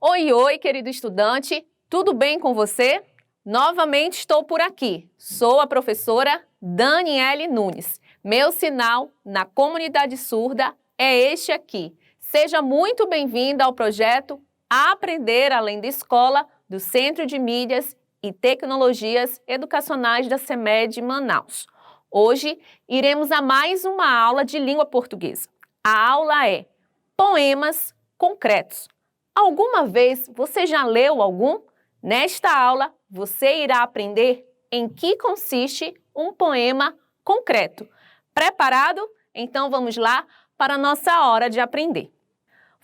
Oi, oi, querido estudante, tudo bem com você? Novamente estou por aqui. Sou a professora Daniele Nunes. Meu sinal na comunidade surda é este aqui. Seja muito bem-vinda ao projeto Aprender Além da Escola do Centro de Mídias e Tecnologias Educacionais da CEMED Manaus. Hoje iremos a mais uma aula de língua portuguesa. A aula é Poemas Concretos. Alguma vez você já leu algum? Nesta aula, você irá aprender em que consiste um poema concreto. Preparado? Então vamos lá para a nossa hora de aprender.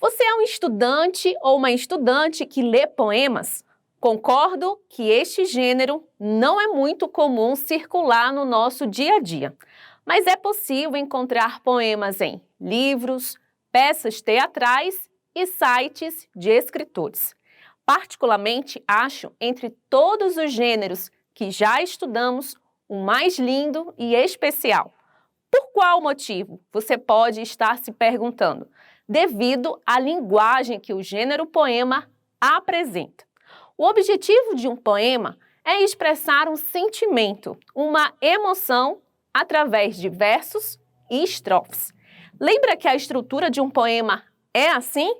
Você é um estudante ou uma estudante que lê poemas? Concordo que este gênero não é muito comum circular no nosso dia a dia, mas é possível encontrar poemas em livros, peças teatrais e sites de escritores. Particularmente, acho, entre todos os gêneros que já estudamos, o mais lindo e especial. Por qual motivo? Você pode estar se perguntando. Devido à linguagem que o gênero poema apresenta. O objetivo de um poema é expressar um sentimento, uma emoção, através de versos e estrofes. Lembra que a estrutura de um poema é assim?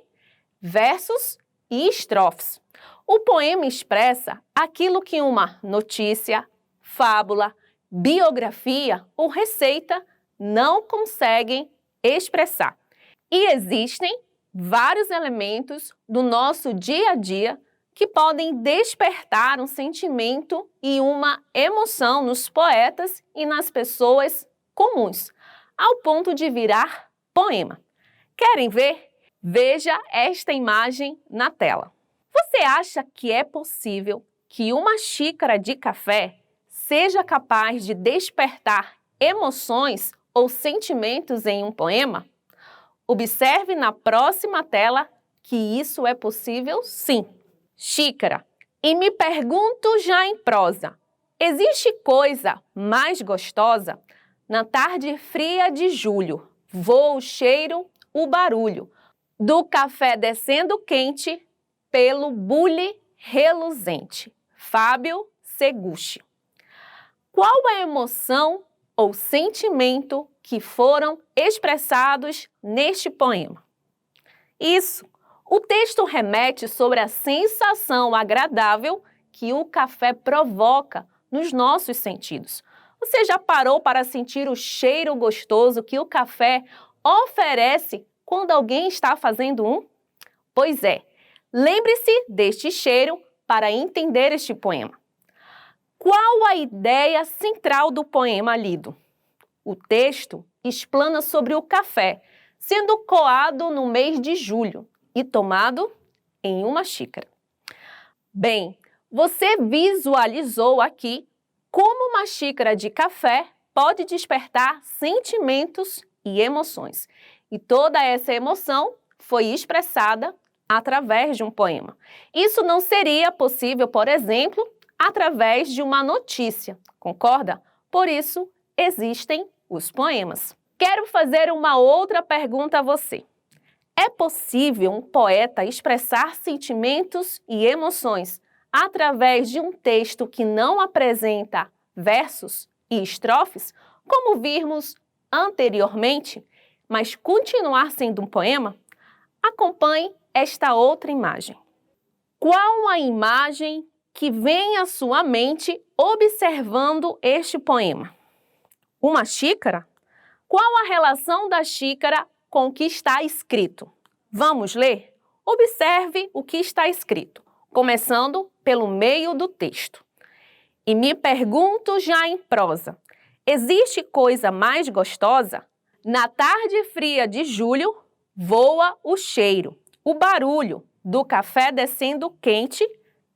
Versos e estrofes. O poema expressa aquilo que uma notícia, fábula, biografia ou receita não conseguem expressar. E existem vários elementos do nosso dia a dia que podem despertar um sentimento e uma emoção nos poetas e nas pessoas comuns, ao ponto de virar poema. Querem ver? Veja esta imagem na tela. Você acha que é possível que uma xícara de café seja capaz de despertar emoções ou sentimentos em um poema? Observe na próxima tela que isso é possível sim. Xícara. E me pergunto já em prosa, existe coisa mais gostosa? Na tarde fria de julho, voa o cheiro, o barulho do café descendo quente pelo bule reluzente. Fábio Seguchi. Qual a emoção ou sentimento que foram expressados neste poema? Isso! O texto remete sobre a sensação agradável que o café provoca nos nossos sentidos. Você já parou para sentir o cheiro gostoso que o café oferece quando alguém está fazendo um? Pois é, lembre-se deste cheiro para entender este poema. Qual a ideia central do poema lido? O texto explana sobre o café, sendo coado no mês de julho e tomado em uma xícara. Bem, você visualizou aqui como uma xícara de café pode despertar sentimentos e emoções. E toda essa emoção foi expressada através de um poema. Isso não seria possível, por exemplo, através de uma notícia, concorda? Por isso, existem os poemas. Quero fazer uma outra pergunta a você. É possível um poeta expressar sentimentos e emoções através de um texto que não apresenta versos e estrofes, como vimos anteriormente, mas continuar sendo um poema? Acompanhe esta outra imagem. Qual a imagem que vem à sua mente observando este poema? Uma xícara? Qual a relação da xícara com o que está escrito? Vamos ler? Observe o que está escrito, começando pelo meio do texto. E me pergunto já em prosa, existe coisa mais gostosa? Na tarde fria de julho, voa o cheiro, o barulho do café descendo quente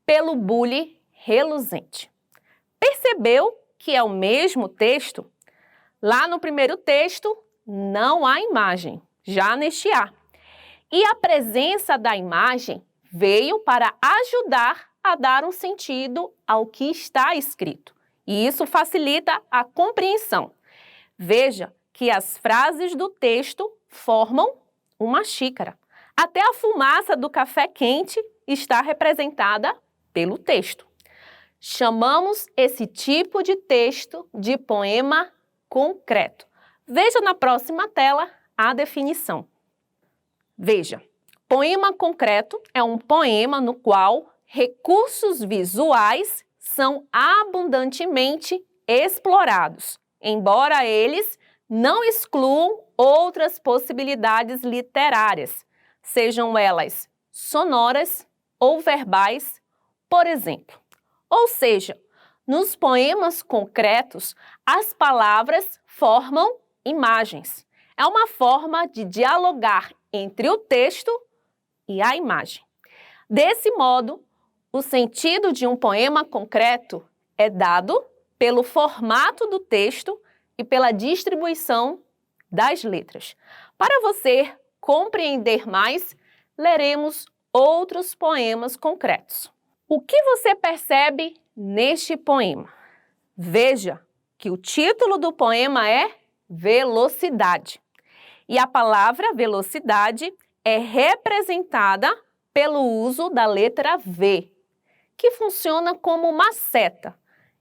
pelo bule reluzente. Percebeu que é o mesmo texto? Lá no primeiro texto, não há imagem, já neste há. E a presença da imagem veio para ajudar a dar um sentido ao que está escrito. E isso facilita a compreensão. Veja que as frases do texto formam uma xícara. Até a fumaça do café quente está representada pelo texto. Chamamos esse tipo de texto de poema concreto. Veja na próxima tela a definição. Veja, poema concreto é um poema no qual recursos visuais são abundantemente explorados, embora eles não excluam outras possibilidades literárias, sejam elas sonoras ou verbais, por exemplo. Ou seja, nos poemas concretos, as palavras formam imagens. É uma forma de dialogar entre o texto e a imagem. Desse modo, o sentido de um poema concreto é dado pelo formato do texto e pela distribuição das letras. Para você compreender mais, leremos outros poemas concretos. O que você percebe neste poema? Veja que o título do poema é Velocidade. E a palavra velocidade é representada pelo uso da letra V, que funciona como uma seta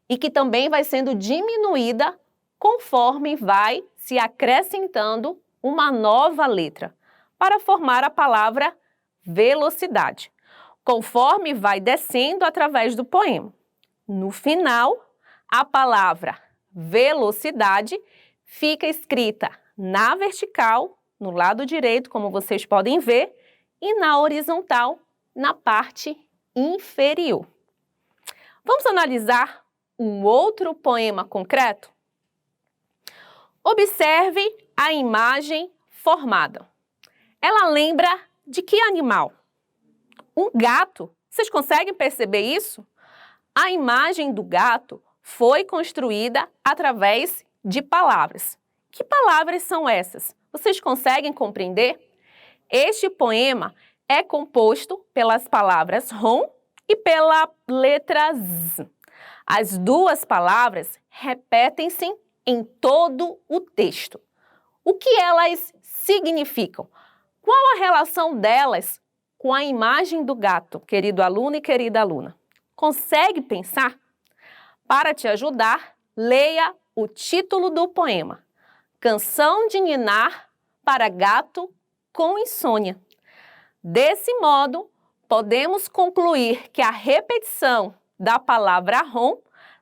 e que também vai sendo diminuída conforme vai se acrescentando uma nova letra para formar a palavra velocidade, conforme vai descendo através do poema. No final, a palavra velocidade fica escrita na vertical, no lado direito, como vocês podem ver, e na horizontal, na parte inferior. Vamos analisar um outro poema concreto? Observe a imagem formada. Ela lembra de que animal? Um gato. Vocês conseguem perceber isso? A imagem do gato foi construída através de palavras. Que palavras são essas? Vocês conseguem compreender? Este poema é composto pelas palavras rom e pela letra z. As duas palavras repetem-se em todo o texto. O que elas significam? Qual a relação delas com a imagem do gato, querido aluno e querida aluna? Consegue pensar? Para te ajudar, leia o título do poema. Canção de ninar para gato com insônia. Desse modo, podemos concluir que a repetição da palavra rom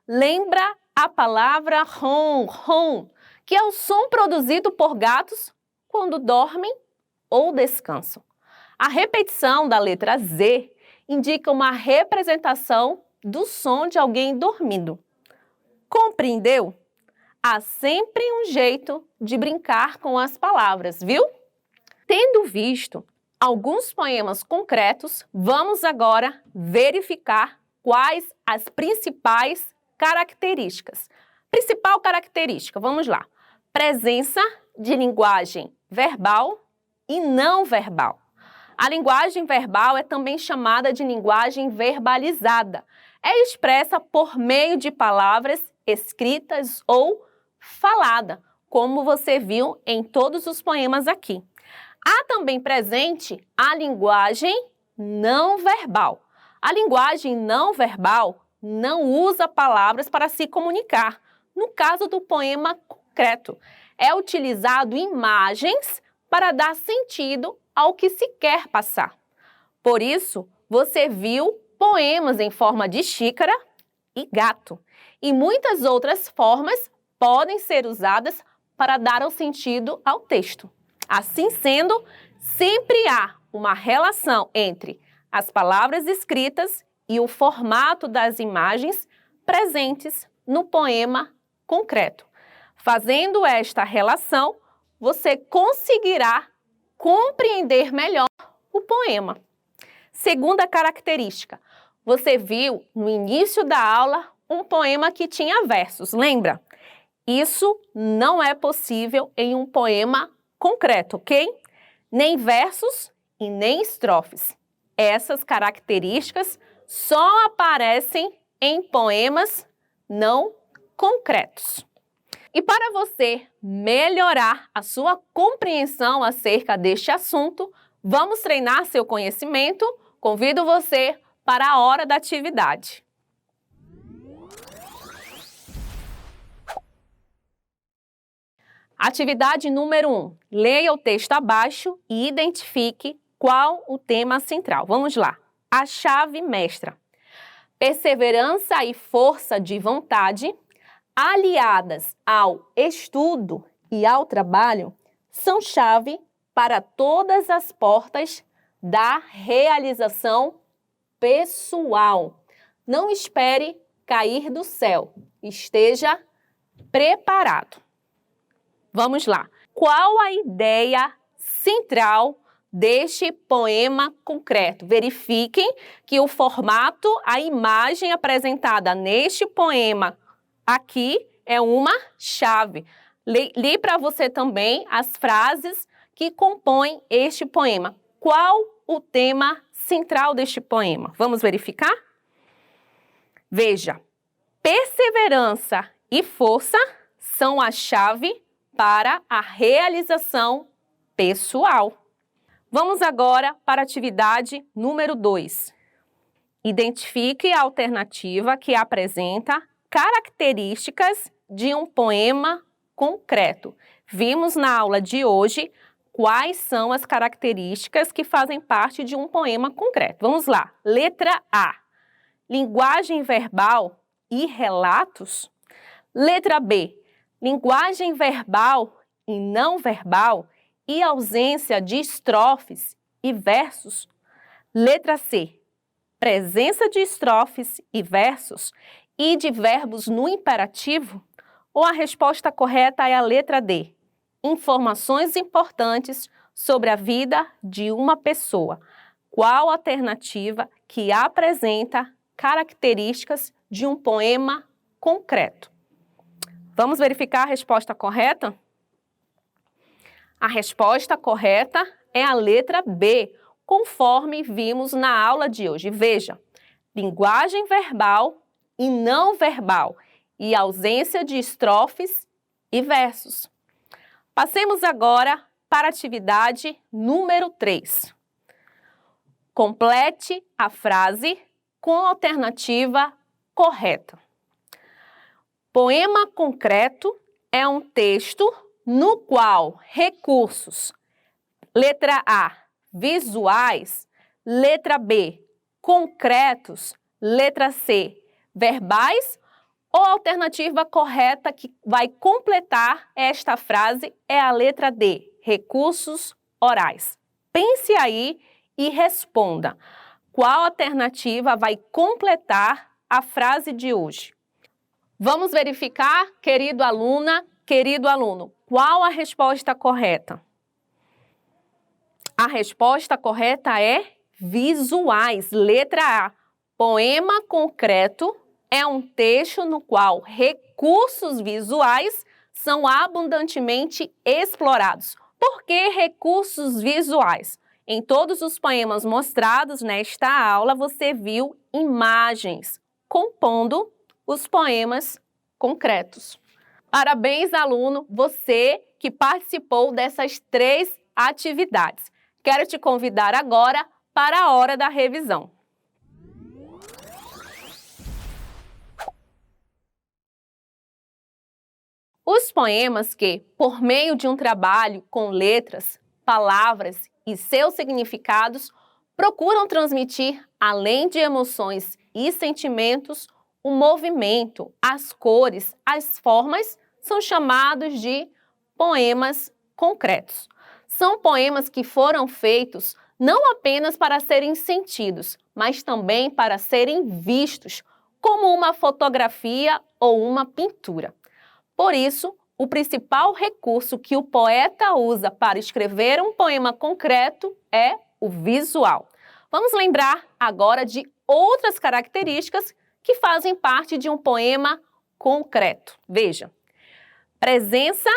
lembra a palavra rom, rom, que é o som produzido por gatos quando dormem ou descansam. A repetição da letra Z indica uma representação do som de alguém dormindo. Compreendeu? Há sempre um jeito de brincar com as palavras, viu? Tendo visto alguns poemas concretos, vamos agora verificar quais as principais características. Principal característica, vamos lá. Presença de linguagem verbal e não verbal. A linguagem verbal é também chamada de linguagem verbalizada. É expressa por meio de palavras escritas ou falada, como você viu em todos os poemas aqui. Há também presente a linguagem não verbal. A linguagem não verbal não usa palavras para se comunicar. No caso do poema concreto, é utilizado imagens para dar sentido ao que se quer passar. Por isso, você viu poemas em forma de xícara e gato. E muitas outras formas podem ser usadas para dar um sentido ao texto. Assim sendo, sempre há uma relação entre as palavras escritas e o formato das imagens presentes no poema concreto. Fazendo esta relação, você conseguirá compreender melhor o poema. Segunda característica, você viu no início da aula um poema que tinha versos, lembra? Isso não é possível em um poema concreto, ok? Nem versos e nem estrofes. Essas características só aparecem em poemas não concretos. E para você melhorar a sua compreensão acerca deste assunto, Vamos treinar seu conhecimento? Convido você para a hora da atividade. Atividade número 1. Leia o texto abaixo e identifique qual o tema central. Vamos lá. A chave mestra. Perseverança e força de vontade, aliadas ao estudo e ao trabalho, são chave para todas as portas da realização pessoal. Não espere cair do céu. Esteja preparado. Vamos lá. Qual a ideia central deste poema concreto? Verifiquem que o formato, a imagem apresentada neste poema aqui é uma chave. Li para você também as frases que compõem este poema. Qual o tema central deste poema? Vamos verificar? Veja, perseverança e força são a chave para a realização pessoal. Vamos agora para a atividade número 2. Identifique a alternativa que apresenta características de um poema concreto. Vimos na aula de hoje quais são as características que fazem parte de um poema concreto. Vamos lá. Letra A. Linguagem verbal e relatos. Letra B. Linguagem verbal e não verbal e ausência de estrofes e versos. Letra C. Presença de estrofes e versos e de verbos no imperativo. Ou a resposta correta é a letra D. Informações importantes sobre a vida de uma pessoa. Qual alternativa que apresenta características de um poema concreto? Vamos verificar a resposta correta? A resposta correta é a letra B, conforme vimos na aula de hoje. Veja, linguagem verbal e não verbal e ausência de estrofes e versos. Passemos agora para a atividade número 3. Complete a frase com a alternativa correta. Poema concreto é um texto no qual recursos, letra A, visuais, letra B, concretos, letra C, verbais, ou a alternativa correta que vai completar esta frase é a letra D, recursos orais. Pense aí e responda. Qual alternativa vai completar a frase de hoje? Vamos verificar, querido aluna, querido aluno, qual a resposta correta? A resposta correta é visuais, letra A. Poema concreto é um texto no qual recursos visuais são abundantemente explorados. Por que recursos visuais? Em todos os poemas mostrados nesta aula, você viu imagens compondo os poemas concretos. Parabéns, aluno, você que participou dessas 3 atividades. Quero te convidar agora para a hora da revisão. Os poemas que, por meio de um trabalho com letras, palavras e seus significados, procuram transmitir, além de emoções e sentimentos, o movimento, as cores, as formas, são chamados de poemas concretos. São poemas que foram feitos não apenas para serem sentidos, mas também para serem vistos, como uma fotografia ou uma pintura. Por isso, o principal recurso que o poeta usa para escrever um poema concreto é o visual. Vamos lembrar agora de outras características que fazem parte de um poema concreto. Veja, presença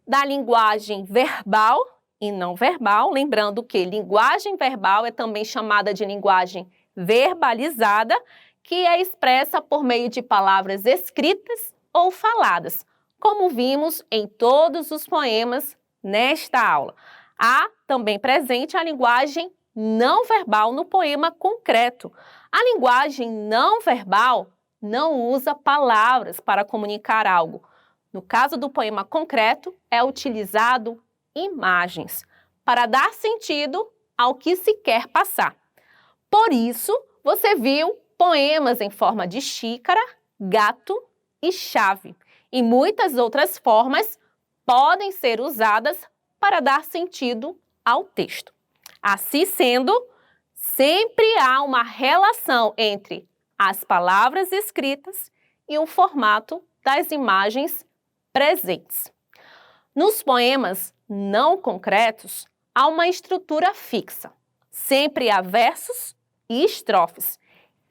da linguagem verbal e não verbal, lembrando que linguagem verbal é também chamada de linguagem verbalizada, que é expressa por meio de palavras escritas ou faladas, como vimos em todos os poemas nesta aula. Há também presente a linguagem não verbal no poema concreto. A linguagem não verbal não usa palavras para comunicar algo. No caso do poema concreto, é utilizado imagens para dar sentido ao que se quer passar. Por isso, você viu poemas em forma de xícara, gato e chave. E muitas outras formas podem ser usadas para dar sentido ao texto. Assim sendo, sempre há uma relação entre as palavras escritas e o formato das imagens presentes. Nos poemas não concretos, há uma estrutura fixa. Sempre há versos e estrofes.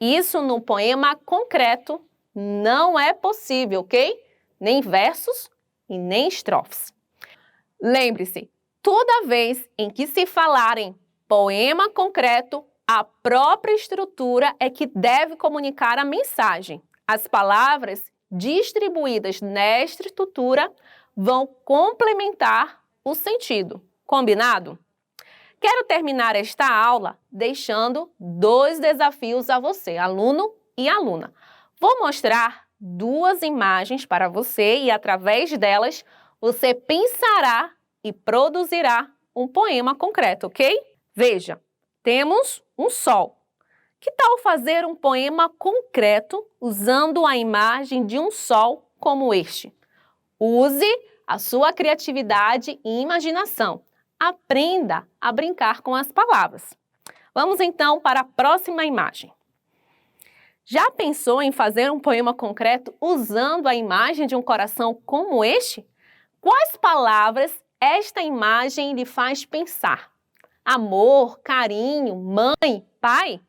Isso no poema concreto não é possível, ok? Nem versos e nem estrofes. Lembre-se, toda vez em que se falar em poema concreto, a própria estrutura é que deve comunicar a mensagem. As palavras distribuídas nesta estrutura vão complementar o sentido. Combinado? Quero terminar esta aula deixando 2 desafios a você, aluno e aluna. Vou mostrar 2 imagens para você e, através delas, você pensará e produzirá um poema concreto, ok? Veja, temos um sol. Que tal fazer um poema concreto usando a imagem de um sol como este? Use a sua criatividade e imaginação. Aprenda a brincar com as palavras. Vamos então para a próxima imagem. Já pensou em fazer um poema concreto usando a imagem de um coração como este? Quais palavras esta imagem lhe faz pensar? Amor, carinho, mãe, pai?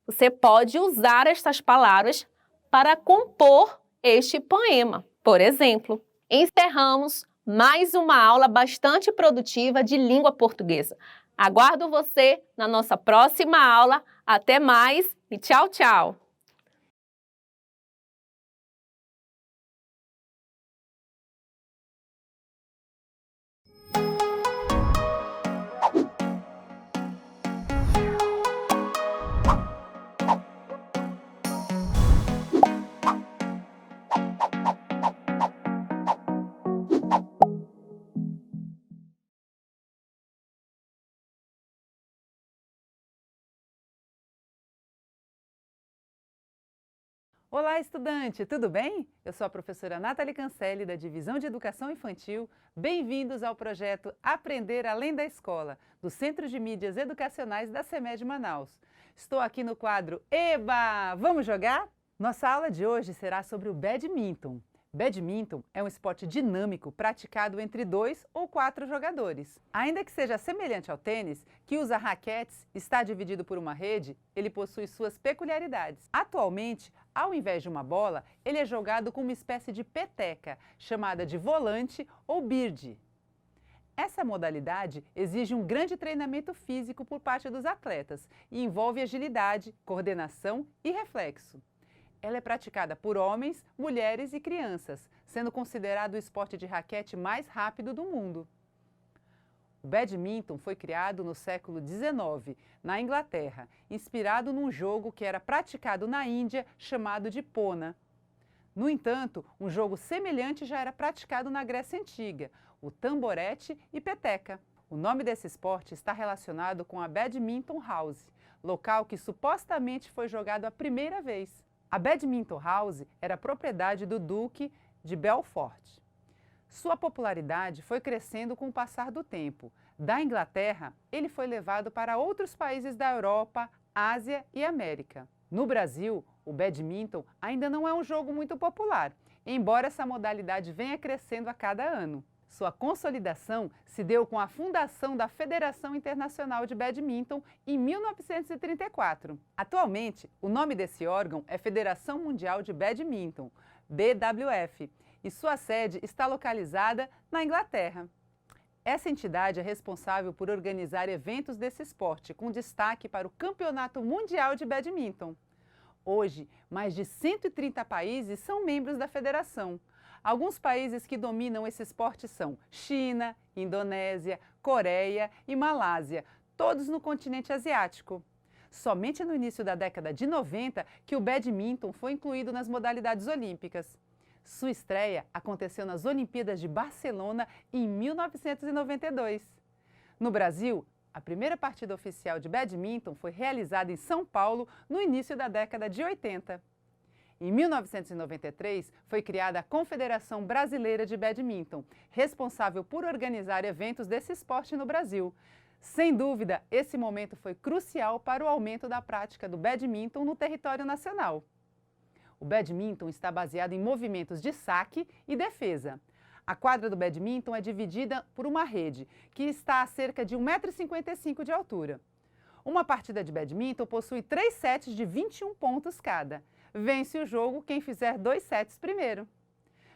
Você pode usar estas palavras para compor este poema. Por exemplo, encerramos mais uma aula bastante produtiva de língua portuguesa. Aguardo você na nossa próxima aula. Até mais e tchau, tchau! Olá, estudante! Tudo bem? Eu sou a professora Nathalie Cancelli, da Divisão de Educação Infantil. Bem-vindos ao projeto Aprender Além da Escola, do Centro de Mídias Educacionais da CEMED Manaus. Estou aqui no quadro Eba! Vamos jogar? Nossa aula de hoje será sobre o badminton. Badminton é um esporte dinâmico praticado entre 2 ou 4 jogadores. Ainda que seja semelhante ao tênis, que usa raquetes, está dividido por uma rede, ele possui suas peculiaridades. Atualmente, ao invés de uma bola, ele é jogado com uma espécie de peteca, chamada de volante ou bird. Essa modalidade exige um grande treinamento físico por parte dos atletas e envolve agilidade, coordenação e reflexo. Ela é praticada por homens, mulheres e crianças, sendo considerado o esporte de raquete mais rápido do mundo. O badminton foi criado no século XIX, na Inglaterra, inspirado num jogo que era praticado na Índia chamado de pona. No entanto, um jogo semelhante já era praticado na Grécia Antiga, o tamborete e peteca. O nome desse esporte está relacionado com a Badminton House, local que supostamente foi jogado a primeira vez. A Badminton House era propriedade do Duque de Belfort. Sua popularidade foi crescendo com o passar do tempo. Da Inglaterra, ele foi levado para outros países da Europa, Ásia e América. No Brasil, o badminton ainda não é um jogo muito popular, embora essa modalidade venha crescendo a cada ano. Sua consolidação se deu com a fundação da Federação Internacional de Badminton em 1934. Atualmente, o nome desse órgão é Federação Mundial de Badminton, BWF, e sua sede está localizada na Inglaterra. Essa entidade é responsável por organizar eventos desse esporte, com destaque para o Campeonato Mundial de Badminton. Hoje, mais de 130 países são membros da federação. Alguns países que dominam esse esporte são China, Indonésia, Coreia e Malásia, todos no continente asiático. Somente no início da década de 90 que o badminton foi incluído nas modalidades olímpicas. Sua estreia aconteceu nas Olimpíadas de Barcelona em 1992. No Brasil, a primeira partida oficial de badminton foi realizada em São Paulo no início da década de 80. Em 1993, foi criada a Confederação Brasileira de Badminton, responsável por organizar eventos desse esporte no Brasil. Sem dúvida, esse momento foi crucial para o aumento da prática do badminton no território nacional. O badminton está baseado em movimentos de saque e defesa. A quadra do badminton é dividida por uma rede, que está a cerca de 1,55 m de altura. Uma partida de badminton possui 3 sets de 21 pontos cada. Vence o jogo quem fizer 2 sets primeiro.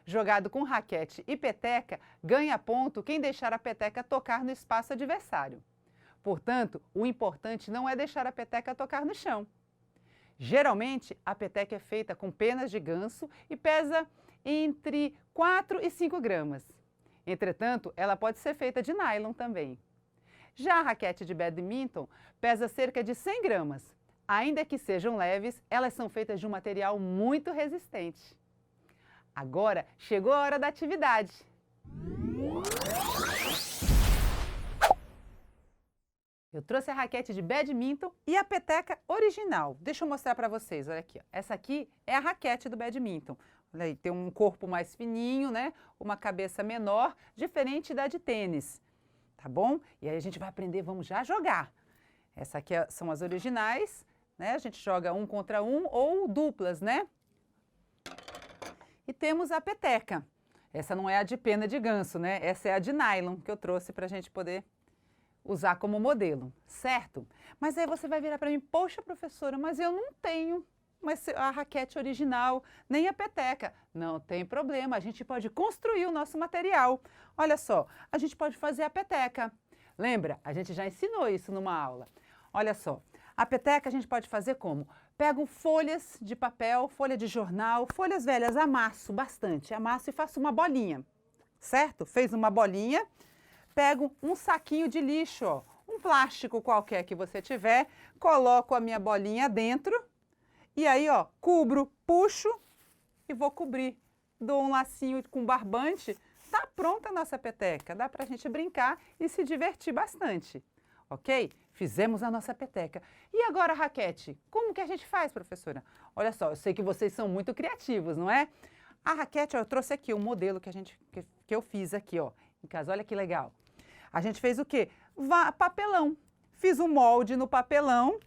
Jogado com raquete e peteca, ganha ponto quem deixar a peteca tocar no espaço adversário. Portanto, o importante não é deixar a peteca tocar no chão. Geralmente, a peteca é feita com penas de ganso e pesa entre 4 e 5 gramas. Entretanto, ela pode ser feita de nylon também. Já a raquete de badminton pesa cerca de 100 gramas. Ainda que sejam leves, elas são feitas de um material muito resistente. Agora chegou a hora da atividade. Eu trouxe a raquete de badminton e a peteca original. Deixa eu mostrar para vocês, olha aqui. Ó. Essa aqui é a raquete do badminton. Olha aí, tem um corpo mais fininho, né? Uma cabeça menor, diferente da de tênis. Tá bom? E aí a gente vai aprender, vamos já jogar. Essa aqui são as originais, né? A gente joga um contra um ou duplas, né? E temos a peteca. Essa não é a de pena de ganso, né? Essa é a de nylon que eu trouxe para a gente poder usar como modelo, certo? Mas aí você vai virar para mim, poxa, professora, mas eu não tenho a raquete original, nem a peteca. Não tem problema, a gente pode construir o nosso material. Olha só, a gente pode fazer a peteca. Lembra? A gente já ensinou isso numa aula. Olha só, a peteca a gente pode fazer como? Pego folhas de papel, folha de jornal, folhas velhas, amasso bastante, amasso e faço uma bolinha, certo? Fez uma bolinha. Pego um saquinho de lixo, ó, um plástico qualquer que você tiver, coloco a minha bolinha dentro e aí, ó, cubro, puxo e vou cobrir. Dou um lacinho com barbante, tá pronta a nossa peteca. Dá pra gente brincar e se divertir bastante, ok? Fizemos a nossa peteca. E agora a raquete? Como que a gente faz, professora? Olha só, eu sei que vocês são muito criativos, não é? A raquete, ó, eu trouxe aqui o modelo que eu fiz aqui, ó, em casa. Olha que legal. A gente fez o quê? Papelão. Fiz um molde no papelão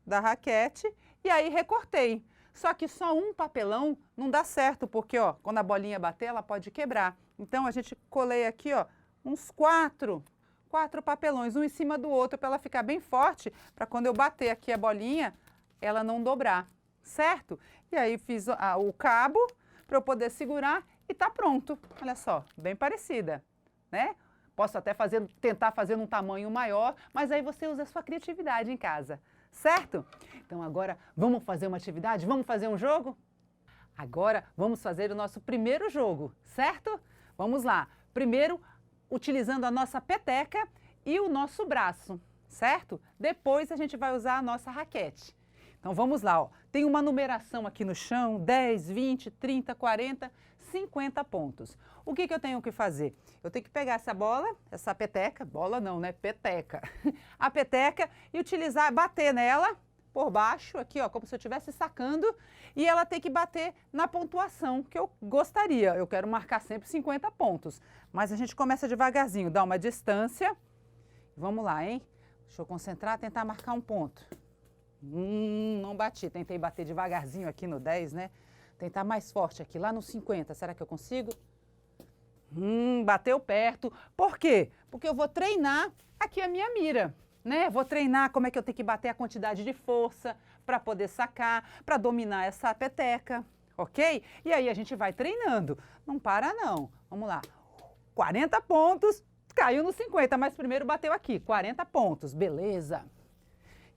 da raquete e aí recortei. Só que só um papelão não dá certo, porque ó, quando a bolinha bater, ela pode quebrar. Então a gente colei aqui ó, uns quatro papelões, um em cima do outro, para ela ficar bem forte, para quando eu bater aqui a bolinha, ela não dobrar, certo? E aí fiz o cabo para eu poder segurar e tá pronto. Olha só, bem parecida, né? Posso até tentar fazer num tamanho maior, mas aí você usa a sua criatividade em casa, certo? Então agora vamos fazer uma atividade? Vamos fazer um jogo? Agora vamos fazer o nosso primeiro jogo, certo? Vamos lá. Primeiro, utilizando a nossa peteca e o nosso braço, certo? Depois a gente vai usar a nossa raquete. Então vamos lá, ó. Tem uma numeração aqui no chão, 10, 20, 30, 40, 50 pontos. O que eu tenho que fazer? Eu tenho que pegar essa bola, essa peteca, bola não, né? Peteca. A peteca e utilizar, bater nela por baixo, aqui ó, como se eu estivesse sacando, e ela tem que bater na pontuação que eu gostaria. Eu quero marcar sempre 50 pontos, mas a gente começa devagarzinho, dá uma distância. Vamos lá, hein? Deixa eu concentrar, tentar marcar um ponto. Não bati, tentei bater devagarzinho aqui no 10, né? Tentar mais forte aqui, lá no 50, será que eu consigo? Bateu perto. Por quê? Porque eu vou treinar aqui a minha mira, né? Vou treinar como é que eu tenho que bater a quantidade de força para poder sacar, para dominar essa peteca, ok? E aí a gente vai treinando. Não para não. Vamos lá. 40 pontos, caiu no 50, mas primeiro bateu aqui. 40 pontos, beleza.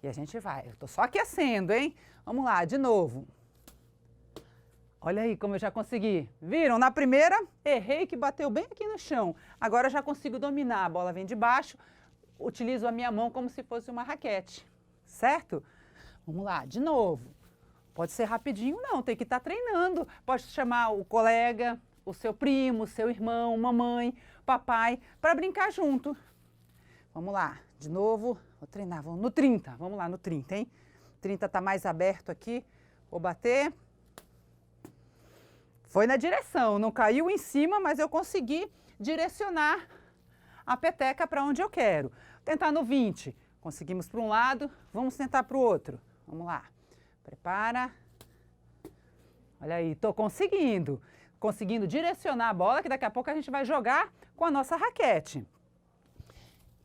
E a gente vai. Eu tô só aquecendo, hein? Vamos lá, de novo. Olha aí como eu já consegui. Viram? Na primeira, errei que bateu bem aqui no chão. Agora eu já consigo dominar. A bola vem de baixo, utilizo a minha mão como se fosse uma raquete. Certo? Vamos lá, de novo. Pode ser rapidinho, não, tem que estar treinando. Pode chamar o colega, o seu primo, o seu irmão, mamãe, papai, para brincar junto. Vamos lá, de novo. Vou treinar, vamos no 30. Vamos lá, no 30, hein? 30 está mais aberto aqui. Vou bater. Foi na direção, não caiu em cima, mas eu consegui direcionar a peteca para onde eu quero. Tentar no 20. Conseguimos para um lado, vamos tentar para o outro. Vamos lá. Prepara. Olha aí, estou conseguindo. Conseguindo direcionar a bola, que daqui a pouco a gente vai jogar com a nossa raquete.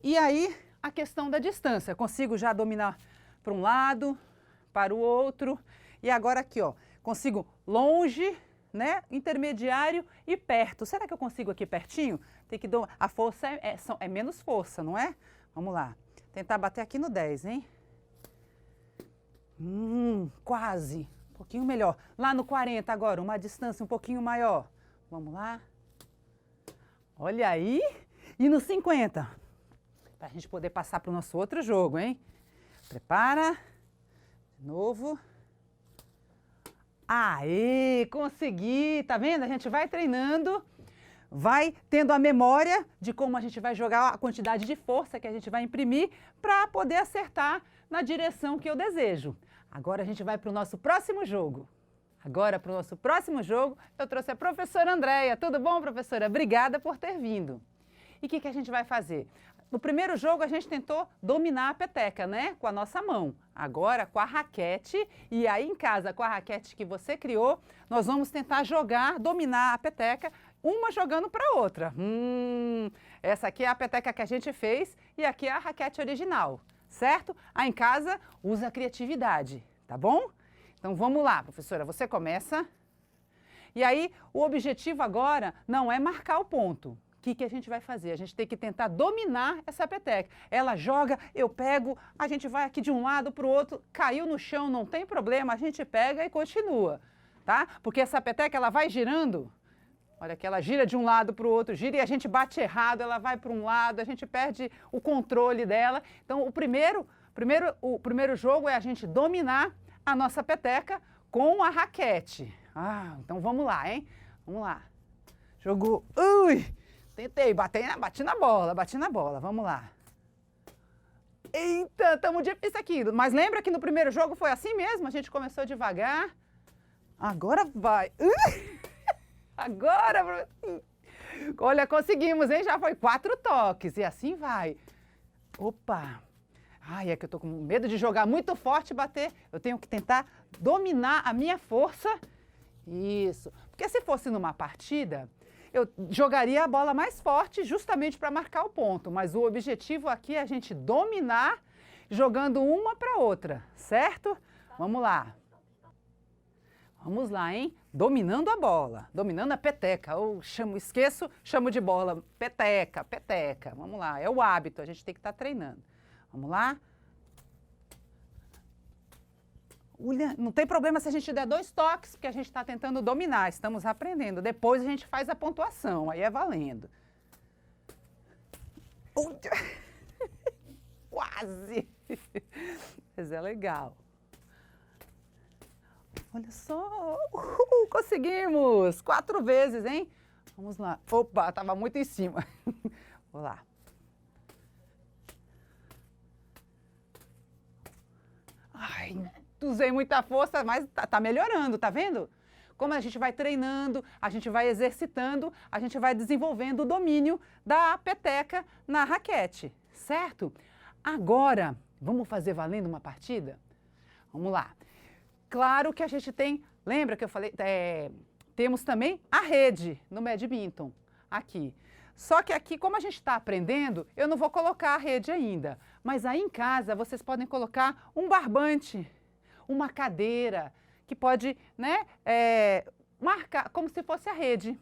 E aí, a questão da distância. Consigo já dominar para um lado, para o outro. E agora aqui, ó, consigo longe, né, intermediário e perto. Será que eu consigo aqui pertinho? Tem que a força é menos força, não é? Vamos lá. Tentar bater aqui no 10, hein? Quase. Um pouquinho melhor. Lá no 40 agora, uma distância um pouquinho maior. Vamos lá. Olha aí. E no 50. Para a gente poder passar para o nosso outro jogo, hein? Prepara. De novo. Aê, consegui! Tá vendo? A gente vai treinando, vai tendo a memória de como a gente vai jogar, a quantidade de força que a gente vai imprimir para poder acertar na direção que eu desejo. Agora a gente vai para o nosso próximo jogo. Agora, para o nosso próximo jogo, eu trouxe a professora Andréia. Tudo bom, professora? Obrigada por ter vindo. E o que a gente vai fazer? No primeiro jogo, a gente tentou dominar a peteca, né? Com a nossa mão. Agora, com a raquete. E aí, em casa, com a raquete que você criou, nós vamos tentar jogar, dominar a peteca, uma jogando para a outra. Essa aqui é a peteca que a gente fez e aqui é a raquete original, certo? Aí, em casa, usa a criatividade, tá bom? Então, vamos lá, professora. Você começa. E aí, o objetivo agora não é marcar o ponto. O que a gente vai fazer? A gente tem que tentar dominar essa peteca. Ela joga, eu pego, a gente vai aqui de um lado para o outro, caiu no chão, não tem problema, a gente pega e continua, tá? Porque essa peteca, ela vai girando, olha que ela gira de um lado para o outro, gira e a gente bate errado, ela vai para um lado, a gente perde o controle dela. Então, o primeiro jogo é a gente dominar a nossa peteca com a raquete. Então vamos lá, hein? Vamos lá. Jogou, tentei, bati na bola, vamos lá. Eita, estamos difícil aqui. Mas lembra que no primeiro jogo foi assim mesmo? A gente começou devagar. Agora vai. Agora, olha, conseguimos, hein? Já foi 4 toques e assim vai. Opa! É que eu tô com medo de jogar muito forte e bater. Eu tenho que tentar dominar a minha força. Isso. Porque se fosse numa partida, eu jogaria a bola mais forte justamente para marcar o ponto, mas o objetivo aqui é a gente dominar jogando uma para outra, certo? Vamos lá. Vamos lá, hein? Dominando a bola, dominando a peteca. Chamo de bola. Peteca, peteca. Vamos lá, é o hábito, a gente tem que estar treinando. Vamos lá. Não tem problema se a gente der 2 toques, porque a gente está tentando dominar, estamos aprendendo. Depois a gente faz a pontuação, aí é valendo. Quase! Mas é legal. Olha só! Conseguimos! 4 vezes, hein? Vamos lá. Opa, estava muito em cima. Vou lá. Usei muita força, mas tá melhorando, tá vendo? Como a gente vai treinando, a gente vai exercitando, a gente vai desenvolvendo o domínio da peteca na raquete, certo? Agora, vamos fazer valendo uma partida? Vamos lá. Claro que a gente tem, lembra que eu falei, temos também a rede no badminton, aqui. Só que aqui, como a gente está aprendendo, eu não vou colocar a rede ainda. Mas aí em casa, vocês podem colocar um barbante, uma cadeira, que pode, né, marcar como se fosse a rede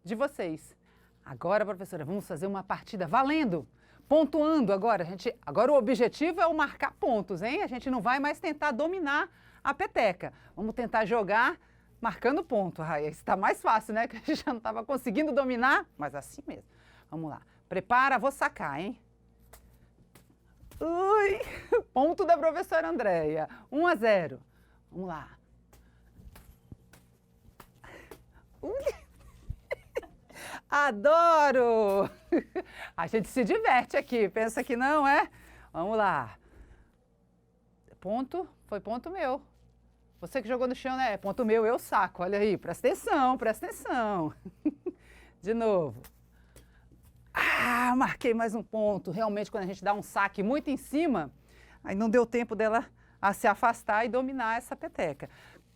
de vocês. Agora, professora, vamos fazer uma partida valendo, pontuando agora. Agora o objetivo é o marcar pontos, hein? A gente não vai mais tentar dominar a peteca. Vamos tentar jogar marcando ponto, Raia. Está mais fácil, né? Que a gente já não estava conseguindo dominar, mas assim mesmo. Vamos lá. Prepara, vou sacar, hein? Ui! Ponto da professora Andréia. 1-0. Vamos lá. Ui! Adoro! A gente se diverte aqui, pensa que não, é? Vamos lá. Ponto, foi ponto meu. Você que jogou no chão, né? É ponto meu, eu saco. Olha aí, presta atenção, presta atenção. De novo. Ah, marquei mais um ponto. Realmente, quando a gente dá um saque muito em cima, aí não deu tempo dela a se afastar e dominar essa peteca.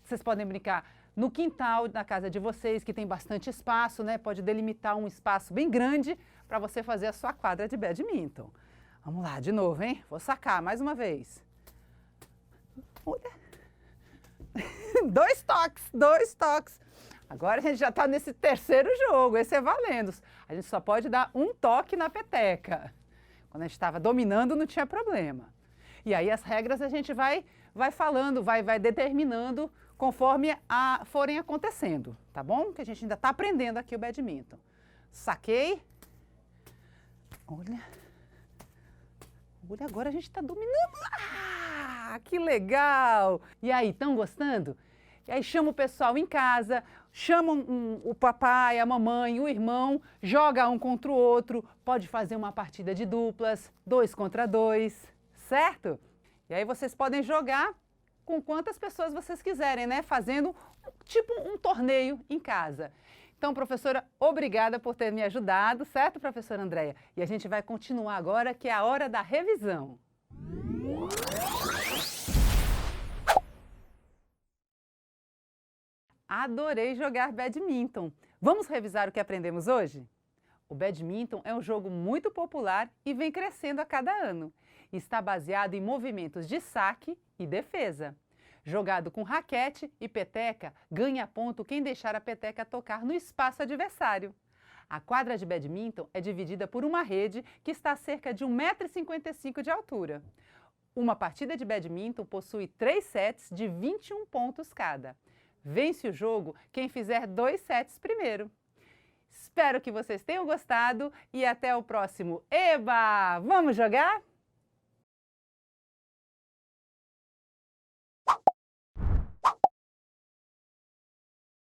Vocês podem brincar no quintal da casa de vocês, que tem bastante espaço, né? Pode delimitar um espaço bem grande para você fazer a sua quadra de badminton. Vamos lá, de novo, hein? Vou sacar mais uma vez. Olha. 2 toques, 2 toques. Agora a gente já está nesse terceiro jogo, esse é valendo. A gente só pode dar um toque na peteca. Quando a gente estava dominando, não tinha problema. E aí as regras a gente vai falando, vai determinando conforme forem acontecendo, tá bom? Que a gente ainda está aprendendo aqui o badminton. Saquei. Olha. Olha, agora a gente está dominando. Ah, que legal! E aí, estão gostando? E aí chama o pessoal em casa, chama o papai, a mamãe, o irmão, joga um contra o outro, pode fazer uma partida de duplas, 2 contra 2, certo? E aí vocês podem jogar com quantas pessoas vocês quiserem, né? Fazendo tipo um torneio em casa. Então, professora, obrigada por ter me ajudado, certo, professora Andréia? E a gente vai continuar agora, que é a hora da revisão. Adorei jogar badminton. Vamos revisar o que aprendemos hoje? O badminton é um jogo muito popular e vem crescendo a cada ano. Está baseado em movimentos de saque e defesa. Jogado com raquete e peteca, ganha ponto quem deixar a peteca tocar no espaço adversário. A quadra de badminton é dividida por uma rede que está a cerca de 1,55 m de altura. Uma partida de badminton possui 3 sets de 21 pontos cada. Vence o jogo quem fizer 2 sets primeiro. Espero que vocês tenham gostado e até o próximo. Eba! Vamos jogar?